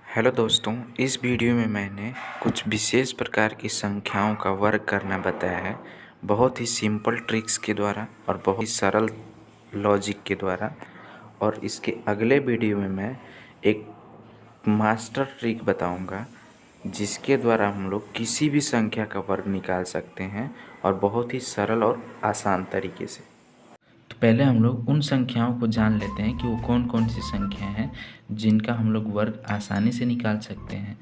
Hello दोस्तों, इस video में मैंने कुछ विशेष प्रकार की संख्याओं का वर्ग करना बताया है। बहुत ही सिंपल ट्रिक्स के द्वारा और बहुत ही सरल लॉजिक के द्वारा। और इसके अगले वीडियो में मैं एक मास्टर ट्रिक बताऊंगा जिसके द्वारा हम लोग किसी भी संख्या का वर्ग निकाल सकते हैं और बहुत ही सरल और आसान तरीके से। तो पहले हम लोग उन संख्याओं को जान लेते हैं कि वो कौन कौन सी संख्याएं हैं जिनका हम लोग वर्ग आसानी से निकाल सकते हैं।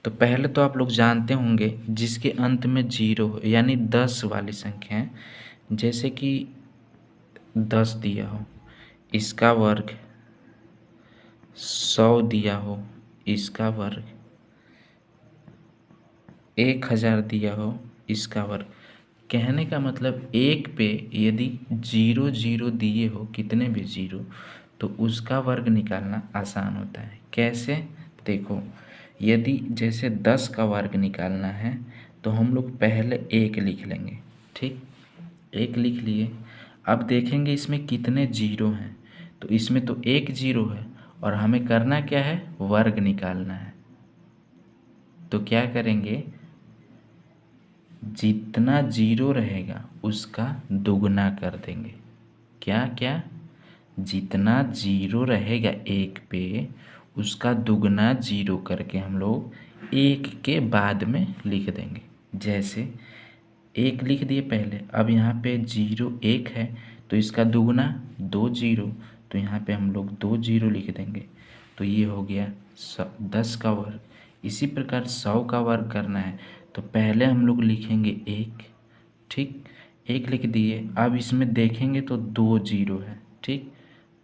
तो पहले तो आप लोग जानते होंगे जिसके अंत में 0 यानी 10 वाली संख्याएं, जैसे कि 10 दिया हो इसका वर्ग, 100 दिया हो इसका वर्ग, 1000 दिया हो इसका वर्ग। कहने का मतलब एक पे यदि 0 0 दिए हो, कितने भी 0, तो उसका वर्ग निकालना आसान होता है। कैसे? देखो, यदि जैसे 10 का वर्ग निकालना है तो हम लोग पहले 1 लिख लेंगे। ठीक, 1 लिख लिए। अब देखेंगे इसमें कितने 0 हैं, तो इसमें तो 1 0 है और हमें करना क्या है? वर्ग निकालना है। तो क्या करेंगे? जितना 0 रहेगा उसका दुगना कर देंगे। क्या क्या? जितना 0 रहेगा एक पे उसका दुगना 0 करके हम लोग 1 के बाद में लिख देंगे। जैसे 1 लिख दिए पहले, अब यहाँ पे 0 1 है तो इसका दुगना 2 0, तो यहाँ पे हम लोग 2 0 लिख देंगे। तो ये हो गया 10 का वर्ग। इसी प्रकार 100 का वर्ग करना है तो पहले हम लोग लिखेंगे 1। ठीक, 1 लिख दिए। अब इसमें देखेंगे तो 2 0 है। ठीक,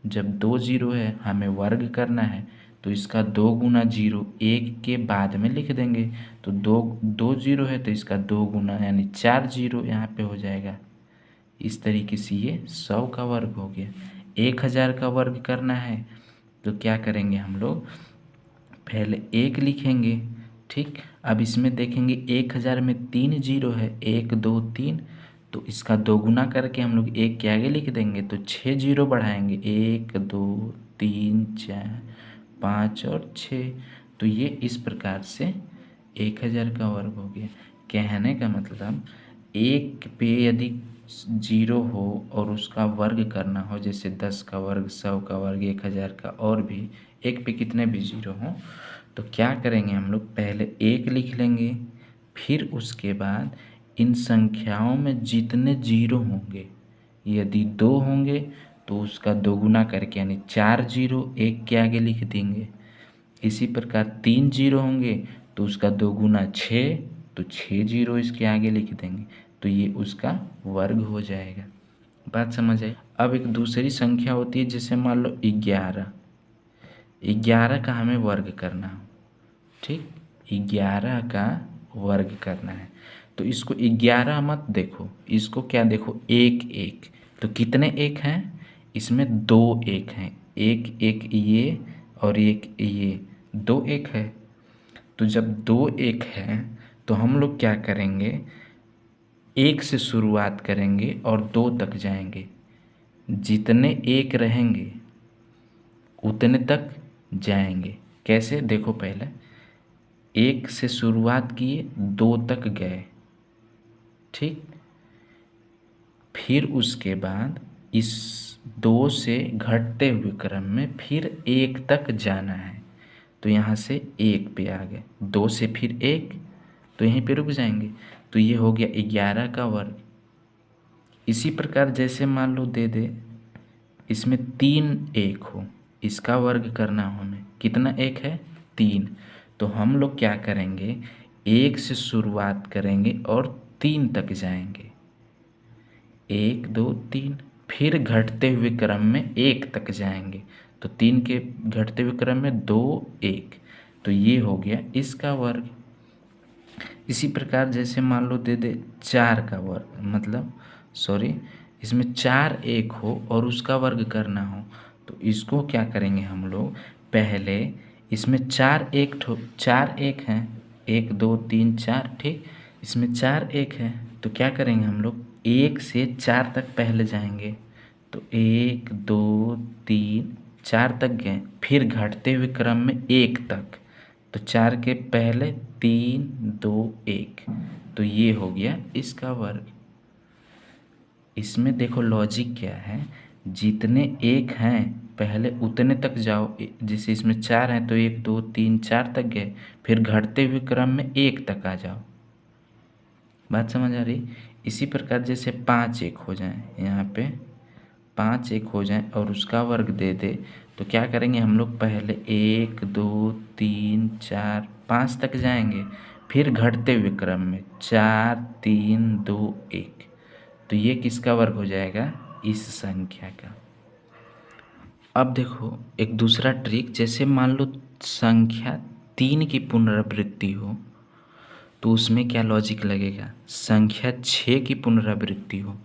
जब 2 0 है हमें वर्ग करना है तो इसका 2 गुना 0 1 के बाद में लिख देंगे। तो 2 0 है तो इसका 2 गुना यानी 4 0 यहाँ पे हो जाएगा। इस तरीके से ये 100 का वर्ग हो गया। 1000 का वर्ग करना है तो क्या करेंगे हम लोग? पहले 1 लिखेंगे। ठीक, अब इसमें देखेंगे 1000 में 3 0 है, 1 2 3, तो इसका दोगुना करके हम लोग 1 के आगे लिख देंगे। तो 6 0 बढ़ाएंगे, 1 2 3 4 5 और 6। तो ये इस प्रकार से 1000 का वर्ग हो गया। कहने का मतलब एक पे यदि 0 हो और उसका वर्ग करना हो, जैसे 10 का वर्ग, 100 का वर्ग, 1000 का, और भी एक पे कितने भी 0 हों, तो क्या करेंगे हम लोग? पहले 1 लिख लेंगे, फिर उसके बाद इन संख्याओं में जितने 0 होंगे, यदि 2 होंगे तो उसका दोगुना करके यानी 4 0 1 के आगे लिख देंगे। इसी प्रकार 3 0 होंगे तो उसका दोगुना 6, तो 6 0 इसके आगे लिख देंगे। तो ये उसका वर्ग हो जाएगा। बात समझ आई? अब एक दूसरी संख्या होती है, जैसे मान लो 11। 11 का हमें वर्ग करना हो। ठीक, 11 का वर्ग करना है तो इसको 11 मत देखो, इसको क्या देखो? 1 1। तो कितने 1 हैं? इसमें 2 1 हैं, 1 1 ये और 1 ये, 2 1 है। तो जब 2 1 है तो हम लोग क्या करेंगे? 1 से शुरुआत करेंगे और 2 तक जाएंगे। जितने 1 रहेंगे उतने तक जाएंगे। कैसे? देखो, पहले 1 से शुरुआत किए, 2 तक गए। ठीक, फिर उसके बाद इस 2 से घटते हुए क्रम में फिर 1 तक जाना है। तो यहाँ से 1 पे आ गए, 2 से फिर 1, तो यहीं पे रुक जाएंगे। तो ये हो गया 11 का वर्ग। इसी प्रकार जैसे मान लो दे दे इसमें 3 1 हो, इसका वर्ग करना हो हमें, कितना 1 है? 3। तो हम लोग क्या करेंगे? 1 से शुरुआत करेंगे और 3 तक जाएंगे। 1 2 3, फिर घटते हुए क्रम में 1 तक जाएंगे। तो 3 के घटते हुए क्रम में 2 1, तो ये हो गया इसका वर्ग। इसी प्रकार जैसे मान लो दे दे 4 का वर्ग, मतलब सॉरी, इसमें 4 1 हो और उसका वर्ग करना हो, तो इसको क्या करेंगे हम लोग? पहले इसमें 4 1 हैं, 1 2 3 4। ठीक, इसमें 4 1 है तो क्या करेंगे हम लोग? 1 से 4 तक पहले जाएंगे। तो 1 2 3 4 तक गए, फिर घटते हुए क्रम में 1 तक, तो 4 के पहले 3 2 1, तो ये हो गया इसका वर्ग। इसमें देखो लॉजिक क्या है, जितने एक हैं पहले उतने तक जाओ। जैसे इसमें 4 हैं तो 1 2 3 4 तक गए, फिर घटते हुए क्रम में 1 तक आ जाओ। बात समझ आ रही? इसी प्रकार जैसे 5 1 हो जाए, यहाँ पे 5 1 हो जाए और उसका वर्ग दे दे, तो क्या करेंगे हम लोग, पहले 1 2 3 4 5 तक जाएंगे, फिर घटते हुए क्रम में 4 3 2 1, तो ये किसका वर्ग हो जाएगा, इस संख्या का। अब देखो एक दूसरा ट्रिक, जैसे मान लो संख्या 3 की पुनरावृत्ति हो तो उसमें क्या लॉजिक लगेगा, संख्या 6 की पुनरावृत्ति हो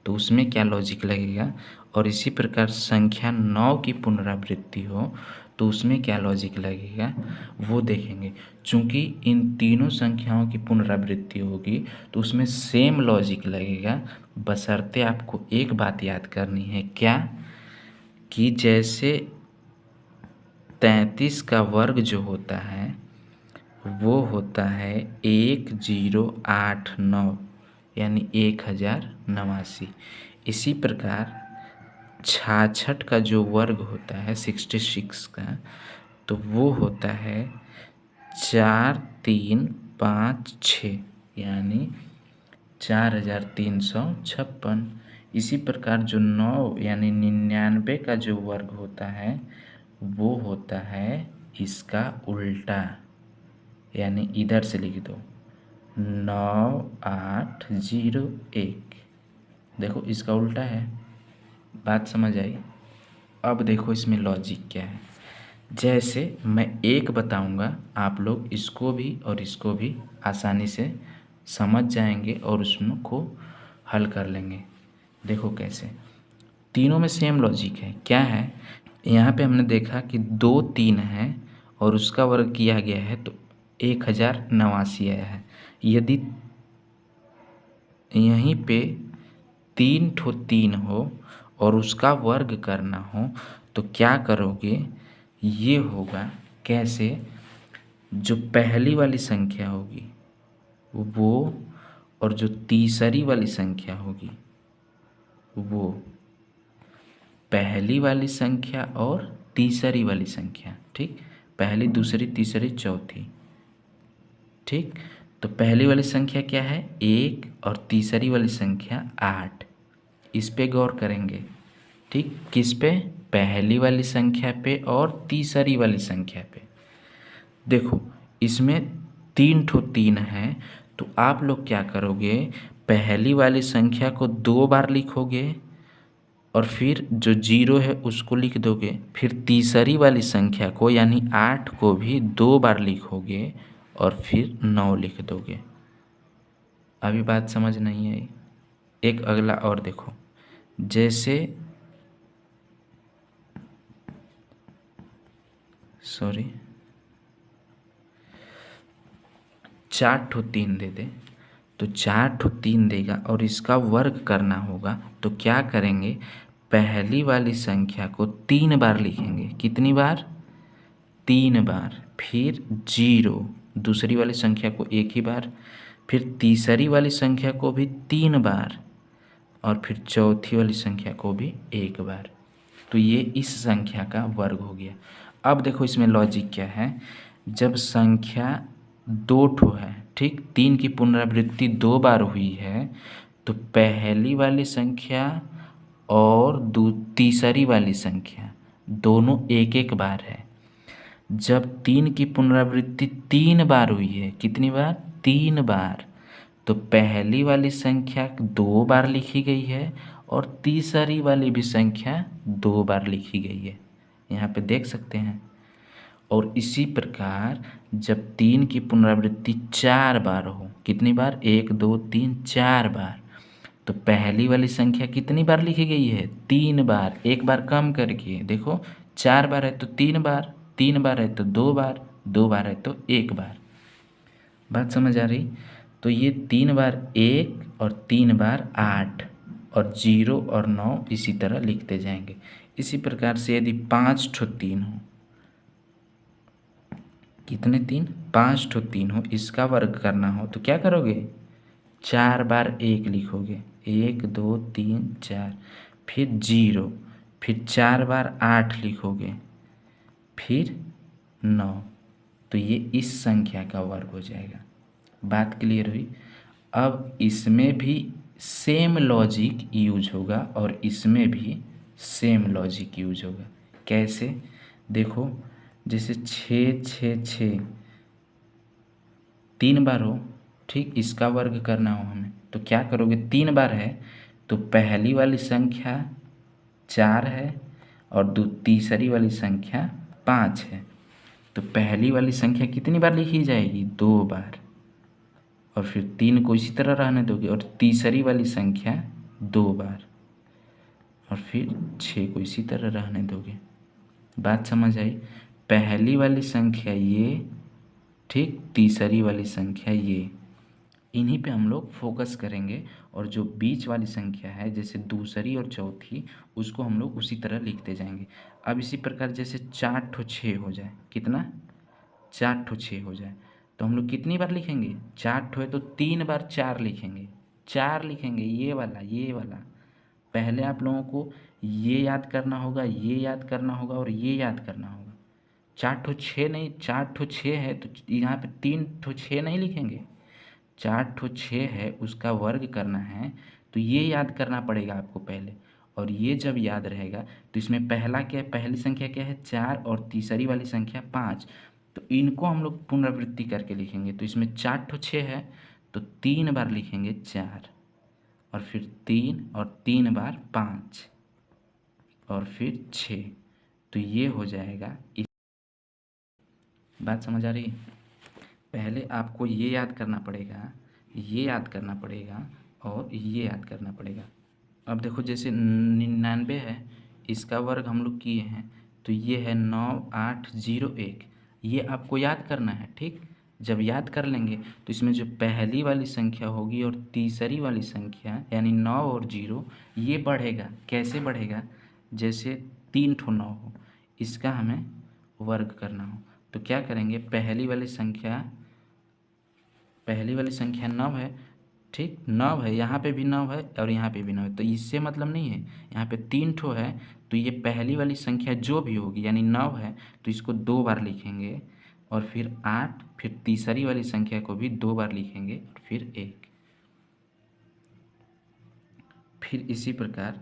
तो उसमें क्या लॉजिक लगेगा, और इसी प्रकार संख्या 9 की पुनरावृत्ति हो तो उसमें क्या लॉजिक लगेगा, वो देखेंगे। चूँकि इन तीनों संख्याओं की पुनरावृत्ति होगी तो उसमें सेम लॉजिक लगेगा, बशर्ते आपको एक बात याद करनी है, क्या कि जैसे 33 का वर्ग जो होता है वो होता है 1089, यानी 1089। इसी प्रकार 66 का जो वर्ग होता है 66 का, तो वो होता है 4356, यानी 4356। इसी प्रकार जो 9 यानी 99 का जो वर्ग होता है वो होता है इसका उल्टा, यानी इधर से लिख दो 9801, देखो इसका उल्टा है। बात समझ आई? अब देखो इसमें लॉजिक क्या है, जैसे मैं एक बताऊंगा आप लोग इसको भी और इसको भी आसानी से समझ जाएंगे और उसमें को हल कर लेंगे। देखो कैसे, तीनों में सेम लॉजिक है। क्या है, यहाँ पे हमने देखा कि 2 3 है और उसका वर्ग किया गया है तो 1089 आया है। यदि यहीं पे 3 ठो 3 हो और उसका वर्ग करना हो तो क्या करोगे, ये होगा कैसे, जो पहली वाली संख्या होगी वो और जो तीसरी वाली संख्या होगी वो, पहली वाली संख्या और तीसरी वाली संख्या, ठीक, पहली दूसरी तीसरी चौथी, ठीक। तो पहली वाली संख्या क्या है 1 और तीसरी वाली संख्या 8, इस पे गौर करेंगे, ठीक। किस पे, पहली वाली संख्या पे और तीसरी वाली संख्या पे। देखो इसमें 3 ठो 3 है तो आप लोग क्या करोगे, पहली वाली संख्या को 2 बार लिखोगे और फिर जो 0 है उसको लिख दोगे, फिर तीसरी वाली संख्या को यानी 8 को भी 2 बार लिखोगे और फिर 9 लिख दोगे। अभी बात समझ नहीं आई? एक अगला और देखो, जैसे 4 ठो 3 दे दे, तो 4 ठो 3 देगा और इसका वर्ग करना होगा तो क्या करेंगे, पहली वाली संख्या को 3 बार लिखेंगे। कितनी बार, 3 बार। फिर 0 दूसरी वाली संख्या को 1 ही बार, फिर तीसरी वाली संख्या को भी 3 बार और फिर चौथी वाली संख्या को भी 1 बार। तो ये इस संख्या का वर्ग हो गया। अब देखो इसमें लॉजिक क्या है, जब संख्या 2 ठो है, ठीक, 3 की पुनरावृत्ति 2 बार हुई है तो पहली वाली संख्या और तीसरी वाली संख्या दोनों 1 बार है। जब 3 की पुनरावृत्ति 3 बार हुई है, कितनी बार, 3 बार, तो पहली वाली संख्या 2 बार लिखी गई है और तीसरी वाली भी संख्या 2 बार लिखी गई है, यहाँ पे देख सकते हैं। और इसी प्रकार जब 3 की पुनरावृत्ति 4 बार हो, कितनी बार, 1 2 3 4 बार, तो पहली वाली संख्या कितनी बार लिखी गई है, 3 बार, एक बार कम करके देखो, 4 बार है तो 3 बार, 3 बार है तो 2 बार, 2 बार है तो 1 बार। बात समझ आ रही? तो ये 3 बार 1 और 3 बार 8 और 0 और 9 इसी तरह लिखते जाएंगे। इसी प्रकार से यदि 5 ठो 3 हो, कितने तीन, 5 ठो तीन हो, इसका वर्ग करना हो तो क्या करोगे, 4 बार 1 लिखोगे, 1 2 3 4, फिर 0, फिर 4 बार 8 लिखोगे, फिर 9, तो ये इस संख्या का वर्ग हो जाएगा। बात क्लियर हुई। अब इसमें भी सेम लॉजिक यूज होगा और इसमें भी सेम लॉजिक यूज होगा। कैसे, देखो जैसे 6 6 6 3 बार हो, ठीक, इसका वर्ग करना हो हमें तो क्या करोगे, 3 बार है तो पहली वाली संख्या 4 है और तीसरी वाली संख्या 5 है, तो पहली वाली संख्या कितनी बार लिखी जाएगी, 2 बार, और फिर 3 को इसी तरह रहने दोगे, और तीसरी वाली संख्या 2 बार, और फिर 6 को इसी तरह रहने दोगे। बात समझ आई। पहली वाली संख्या ये, ठीक, तीसरी वाली संख्या ये, इन्हीं पे हम लोग फोकस करेंगे, और जो बीच वाली संख्या है जैसे दूसरी और चौथी, उसको हम लोग उसी तरह लिखते जाएंगे। अब इसी प्रकार जैसे 4 ठो 6 हो जाए, कितना, 4 ठो 6 हो जाए तो हम लोग कितनी बार लिखेंगे, 4 ठो है तो 3 बार 4 लिखेंगे, 4 लिखेंगे, ये वाला ये वाला। पहले आप लोगों को ये याद करना होगा, ये याद करना होगा और ये याद करना होगा। 4 ठो 6 नहीं, 4 ठो 6 है तो यहाँ पे 3 ठो 6 नहीं लिखेंगे, 4 ठो 6 है उसका वर्ग करना है तो ये याद करना पड़ेगा आपको पहले, और ये जब याद रहेगा तो इसमें पहला क्या है, पहली संख्या क्या है 4 और तीसरी वाली संख्या 5, तो इनको हम लोग पुनरावृत्ति करके लिखेंगे। तो इसमें 4 ठो 6 है तो 3 बार लिखेंगे 4, और फिर 3 और 3 बार 5 और फिर 6, तो ये हो जाएगा। इस बात समझ आ रही है। पहले आपको ये याद करना पड़ेगा, ये याद करना पड़ेगा और ये याद करना पड़ेगा। अब देखो जैसे 99 है, इसका वर्ग हम लोग किए हैं तो ये है 9801, ये आपको याद करना है, ठीक। जब याद कर लेंगे तो इसमें जो पहली वाली संख्या होगी और तीसरी वाली संख्या यानी 9 और 0, ये बढ़ेगा। कैसे बढ़ेगा, जैसे 3 ठो 9 हो, इसका हमें वर्ग करना हो तो क्या करेंगे, पहली वाली संख्या 9 है, ठीक, 9 है, यहाँ पे भी 9 है और यहाँ पे भी 9 है, तो इससे मतलब नहीं है, यहाँ पे 3 ठो है तो ये पहली वाली संख्या जो भी होगी यानी 9 है तो इसको 2 बार लिखेंगे, और फिर 8, फिर तीसरी वाली संख्या को भी 2 बार लिखेंगे और फिर 1। फिर इसी प्रकार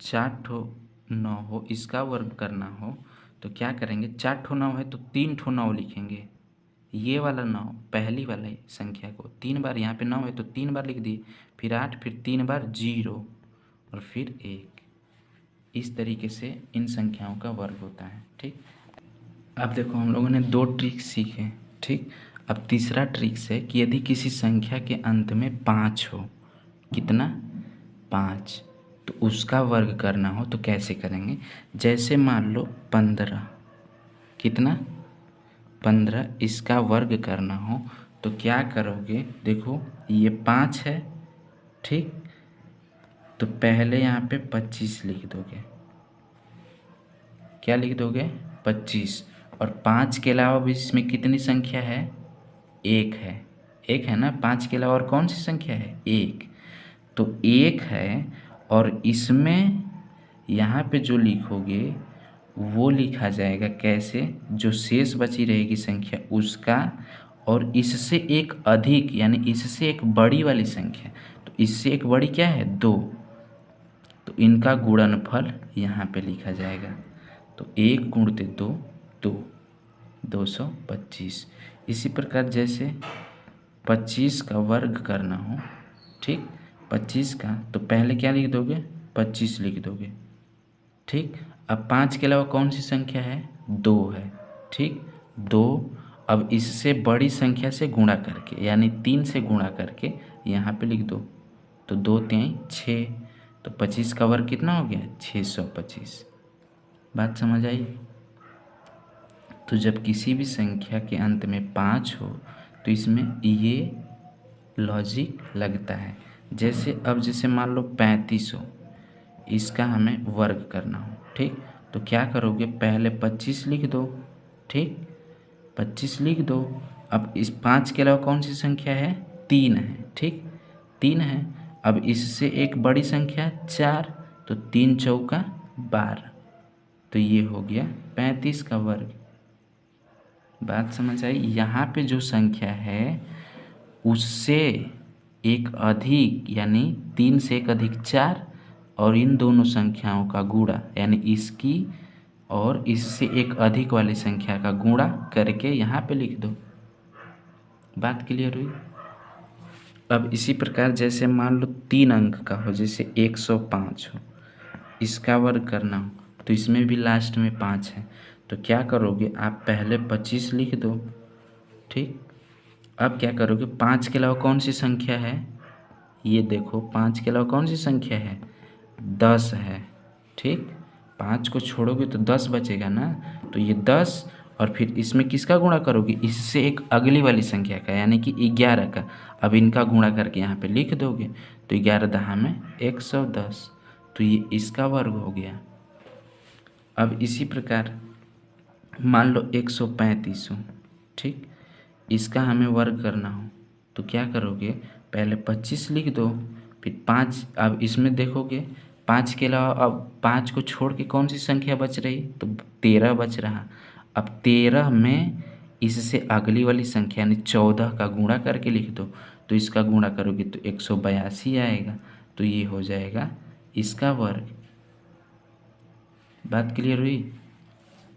4 ठो 9 हो, इसका वर्ग करना हो तो क्या करेंगे, 4 ठो 9 है तो 3 ठो 9 लिखेंगे, ये वाला 9 पहली वाली संख्या को 3 बार, यहाँ पे 9 है तो 3 बार लिख दिए, फिर 8, फिर 3 बार 0 और फिर 1। इस तरीके से इन संख्याओं का वर्ग होता है, ठीक। अब देखो हम लोगों ने 2 ट्रिक सीखे, ठीक। अब तीसरा ट्रिक्स है कि यदि किसी संख्या के अंत में 5 हो, कितना, 5, तो उसका वर्ग करना हो तो कैसे करेंगे। जैसे मान लो 15, कितना, 15, इसका वर्ग करना हो तो क्या करोगे, देखो ये 5 है, ठीक, तो पहले यहाँ पे 25 लिख दोगे, क्या लिख दोगे, 25, और 5 के अलावा भी इसमें कितनी संख्या है, 1 है, 1 है ना, 5 के अलावा और कौन सी संख्या है, 1, तो 1 है, और इसमें यहाँ पे जो लिखोगे वो लिखा जाएगा कैसे, जो शेष बची रहेगी संख्या उसका, और इससे एक अधिक यानी इससे एक बड़ी वाली संख्या, तो इससे एक बड़ी क्या है, 2, तो इनका गुणनफल यहाँ पे लिखा जाएगा। तो 1 गुणित 2, 2, 225। इसी प्रकार जैसे 25 का वर्ग करना हो, ठीक, 25 का तो पहले क्या लिख दोगे, 25 लिख दोगे, ठीक। अब 5 के अलावा कौन सी संख्या है, 2 है, ठीक, 2, अब इससे बड़ी संख्या से गुणा करके यानी 3 से गुणा करके यहाँ पे लिख दो, तो 2 3 6, तो 25 का वर्ग कितना हो गया, 625। बात समझ आई। तो जब किसी भी संख्या के अंत में 5 हो तो इसमें ये लॉजिक लगता है। जैसे मान लो 35 हो, इसका हमें वर्ग करना हो, ठीक, तो क्या करोगे, पहले 25 लिख दो, ठीक, 25 लिख दो। अब इस 5 के अलावा कौन सी संख्या है? 3 है। ठीक, 3 है। अब इससे एक बड़ी संख्या 4, तो 3 चौका 12, तो ये हो गया 35 का वर्ग। बात समझ आई? यहाँ पे जो संख्या है उससे एक अधिक यानी 3 से एक अधिक 4 और इन दोनों संख्याओं का गुणा यानी इसकी और इससे एक अधिक वाली संख्या का गुणा करके यहाँ पे लिख दो। बात क्लियर हुई? अब इसी प्रकार जैसे मान लो 3 अंक का हो, जैसे 105 हो, इसका वर्ग करना हो तो इसमें भी लास्ट में 5 है, तो क्या करोगे आप? पहले 25 लिख दो। ठीक, अब क्या करोगे? 5 के अलावा कौन सी संख्या है? ये देखो 5 के अलावा कौन सी संख्या है? 10 है। ठीक, 5 को छोड़ोगे तो 10 बचेगा ना, तो ये 10 और फिर इसमें किसका गुणा करोगे? इससे एक अगली वाली संख्या का यानी कि 11 का। अब इनका गुणा करके यहाँ पे लिख दोगे तो 11 दहा में 110, तो ये इसका वर्ग हो गया। अब इसी प्रकार मान लो 135 हो, ठीक, इसका हमें वर्ग करना हो तो क्या करोगे? पहले 25 लिख दो, फिर 5। अब इसमें देखोगे 5 के अलावा अब 5 को छोड़ के कौन सी संख्या बच रही? तो 13 बच रहा। अब 13 में इससे अगली वाली संख्या यानी 14 का गुणा करके लिख दो, तो इसका गुणा करोगे तो 182 आएगा, तो ये हो जाएगा इसका वर्ग। बात क्लियर हुई?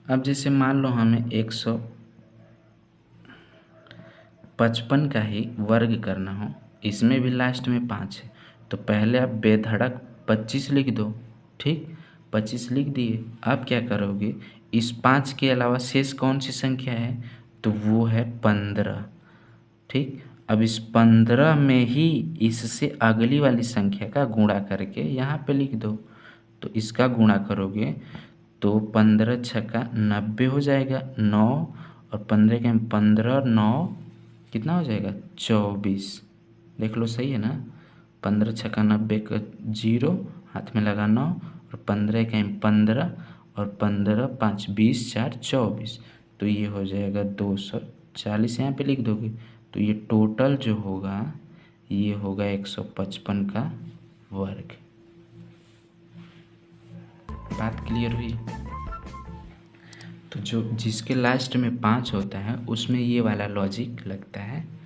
अब जैसे मान लो हमें 155 का ही वर्ग करना हो, इसमें भी लास्ट में 5 है, तो पहले आप बेधड़क 25 लिख दो। ठीक, 25 लिख दिए। अब क्या करोगे? इस 5 के अलावा शेष कौन सी संख्या है? तो वो है 15। ठीक, अब इस 15 में ही इससे अगली वाली संख्या का गुणा करके यहाँ पे लिख दो, तो इसका गुणा करोगे तो 15 छक्का 90 हो जाएगा, 9 और 15 के 15 और 9 कितना हो जाएगा? 24। देख लो सही है ना? 15 छक्का 90 का 0 हाथ में लगा 9 और 15 के 15 और 15 5 20 4 24, तो ये हो जाएगा 240। यहाँ पे लिख दोगे तो ये टोटल जो होगा ये होगा 155 का वर्ग। बात क्लियर हुई? तो जो जिसके लास्ट में 5 होता है उसमें ये वाला लॉजिक लगता है।